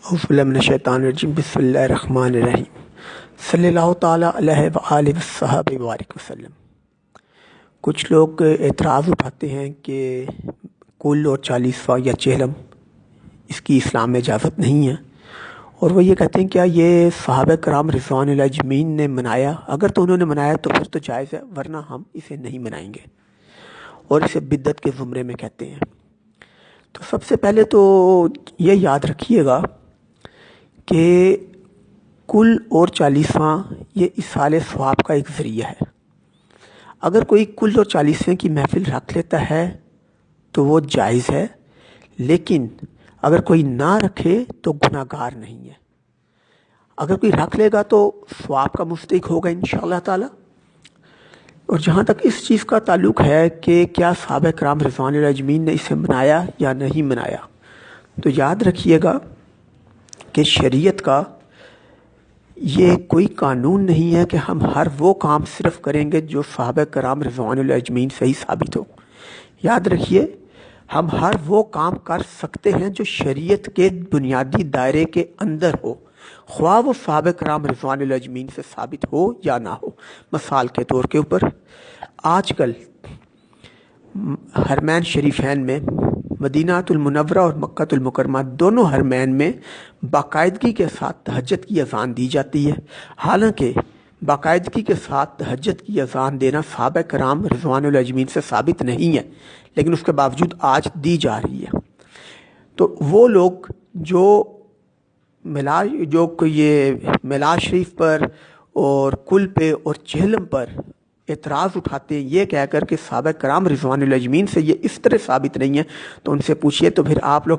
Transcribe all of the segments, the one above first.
اعوذ باللہ من الشیطان الرجیم بسم اللہ الرحمن الرحیم صلی اللہ تعالیٰ علیہ وآلہ وصحبہ وبارک وسلم۔ کچھ لوگ اعتراض اٹھاتے ہیں کہ کل اور 40واں یا چہلم اس کی اسلام میں اجازت نہیں ہے، اور وہ یہ کہتے ہیں کیا یہ صحابہ کرام رضوان اللہ اجمعین نے منایا؟ اگر تو انہوں نے منایا تو پھر تو جائز ہے، ورنہ ہم اسے نہیں منائیں گے، اور اسے بدعت کے زمرے میں کہتے ہیں۔ تو سب سے پہلے تو یہ یاد رکھیے گا کہ کل اور 40واں یہ اصال ثواب کا ایک ذریعہ ہے۔ اگر کوئی کل اور 40ویں کی محفل رکھ لیتا ہے تو وہ جائز ہے، لیکن اگر کوئی نہ رکھے تو گناہ گار نہیں ہے۔ اگر کوئی رکھ لے گا تو ثواب کا مستحق ہوگا انشاءاللہ تعالی۔ اور جہاں تک اس چیز کا تعلق ہے کہ کیا صحابہ کرام رضوان اللہ اجمعین نے اسے منایا یا نہیں منایا، تو یاد رکھیے گا کہ شریعت کا یہ کوئی قانون نہیں ہے کہ ہم ہر وہ کام صرف کریں گے جو صحابہ کرام رضوان اللہ اجمعین سے ہی ثابت ہو۔ یاد رکھیے ہم ہر وہ کام کر سکتے ہیں جو شریعت کے بنیادی دائرے کے اندر ہو، خواہ وہ صحابہ کرام رضوان اللہ اجمعین سے ثابت ہو یا نہ ہو۔ مثال کے طور کے اوپر آج کل حرمین شریفین میں مدینہ المنورہ اور مکہ المکرمہ دونوں حرمین میں باقاعدگی کے ساتھ تہجد کی اذان دی جاتی ہے۔ حالانکہ باقاعدگی کے ساتھ تہجد کی اذان دینا صحابہ کرام رضوان اللہ اجمعین سے ثابت نہیں ہے، لیکن اس کے باوجود آج دی جا رہی ہے۔ تو وہ لوگ جو یہ میلاد شریف پر اور کل پہ اور چہلم پر اعتراض اٹھاتے ہیں یہ کہہ کر کہ صحابہ کرام رضوان اللہ اجمعین سے یہ اس طرح ثابت نہیں ہے، تو ان سے پوچھئے تو پھر آپ لوگ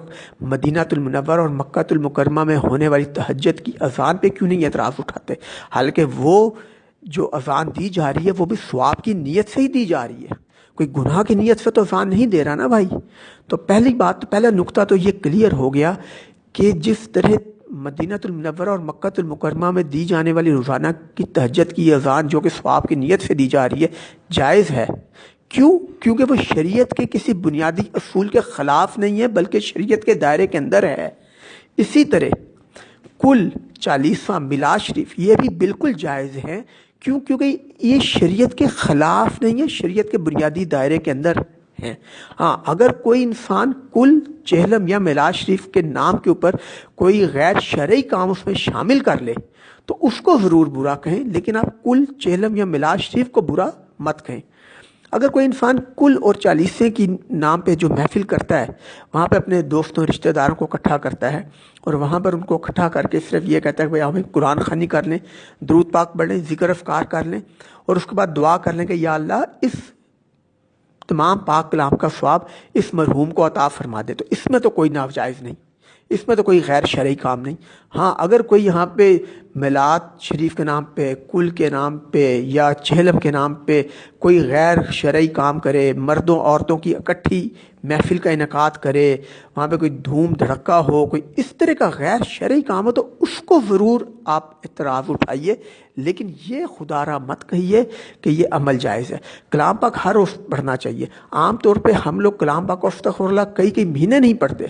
مدینہ المنورہ اور مکہ المکرمہ میں ہونے والی تہجد کی اذان پہ کیوں نہیں اعتراض اٹھاتے؟ حالانکہ وہ جو اذان دی جا رہی ہے وہ بھی ثواب کی نیت سے ہی دی جا رہی ہے، کوئی گناہ کی نیت سے تو اذان نہیں دے رہا نا بھائی۔ تو پہلا نقطہ تو یہ کلیئر ہو گیا کہ جس طرح مدینہ المنورہ اور مکہ المکرمہ میں دی جانے والی روزانہ کی تہجد کی اذان جو کہ ثواب کی نیت سے دی جا رہی ہے جائز ہے۔ کیونکہ وہ شریعت کے کسی بنیادی اصول کے خلاف نہیں ہے بلکہ شریعت کے دائرے کے اندر ہے۔ اسی طرح کل 40واں میلاد شریف یہ بھی بالکل جائز ہے، کیونکہ یہ شریعت کے خلاف نہیں ہے، شریعت کے بنیادی دائرے کے اندر ہیں۔ ہاں اگر کوئی انسان کل چہلم یا میلاد شریف کے نام کے اوپر کوئی غیر شرعی کام اس میں شامل کر لے تو اس کو ضرور برا کہیں، لیکن آپ کل چہلم یا میلاد شریف کو برا مت کہیں۔ اگر کوئی انسان کل اور 40ویں کی نام پہ جو محفل کرتا ہے وہاں پہ اپنے دوستوں رشتہ داروں کو اکٹھا کرتا ہے اور وہاں پر ان کو اکٹھا کر کے صرف یہ کہتا ہے کہ بھائی ہمیں قرآن خوانی کر لیں، درود پاک پڑھ لیں، ذکر اذکار کر لیں، اور اس کے بعد دعا کر لیں کہ یا اللہ اس تمام پاک کلام کا ثواب اس مرحوم کو عطا فرما دے، تو اس میں تو کوئی ناجائز نہیں، اس میں تو کوئی غیر شرعی کام نہیں۔ ہاں اگر کوئی یہاں پہ میلاد شریف کے نام پہ، کل کے نام پہ یا چہلم کے نام پہ کوئی غیر شرعی کام کرے، مردوں عورتوں کی اکٹھی محفل کا انعقاد کرے، وہاں پہ کوئی دھوم دھڑکا ہو، کوئی اس طرح کا غیر شرعی کام ہو، تو اس کو ضرور آپ اعتراض اٹھائیے، لیکن یہ خدا را مت کہیے کہ یہ عمل جائز ہے۔ کلام پاک ہر روز پڑھنا چاہیے۔ عام طور پہ ہم لوگ کلام پاک کو استغفر اللہ کئی مہینے نہیں پڑھتے،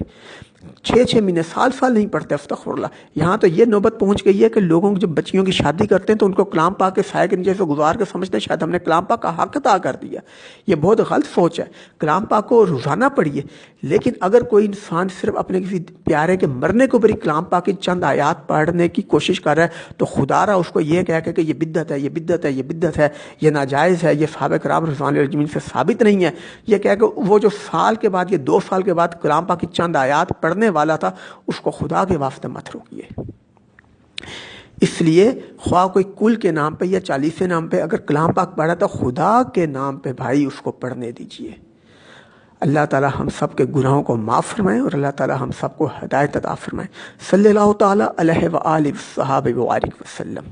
6 مہینے سال نہیں پڑھتے استغفر اللہ۔ یہاں تو یہ نوبت پہنچ گئی ہے کہ لوگوں جب بچیوں کی شادی کرتے ہیں تو ان کو کلام پاک کے سائے کے نیچے سے گزار کے سمجھتے ہیں شاید ہم نے کلام پاک کا حق ادا کر دیا۔ یہ بہت غلط سوچ ہے۔ کلام پاک کو روزانہ پڑھیے، لیکن اگر کوئی انسان صرف اپنے کسی پیارے کے مرنے کو بری کلام پاک کی چند آیات پڑھنے کی کوشش کر رہا ہے تو خدا را اس کو یہ کہہ کہ یہ بدعت ہے، یہ بدعت ہے، یہ بدعت ہے، یہ ناجائز ہے، یہ صحابہ کرام رضوان اللہ اجمعین سے ثابت نہیں ہے، یہ کہہ کہ وہ جو سال کے بعد یا 2 سال کے بعد کلام پاک کی چند آیات پڑھنے والا تھا اس کو خدا کے واسطے مت روکیے۔ اس لیے خواہ کوئی کل کے نام پہ یا 40ویں نام پہ اگر کلام پاک پڑھا تو خدا کے نام پہ بھائی اس کو پڑھنے دیجیے۔ اللہ تعالی ہم سب کے گناہوں کو معاف فرمائیں اور اللہ تعالی ہم سب کو ہدایت عطا فرمائیں۔ صلی اللہ تعالی علیہ وآلہ وصحبہ وبارک وسلم۔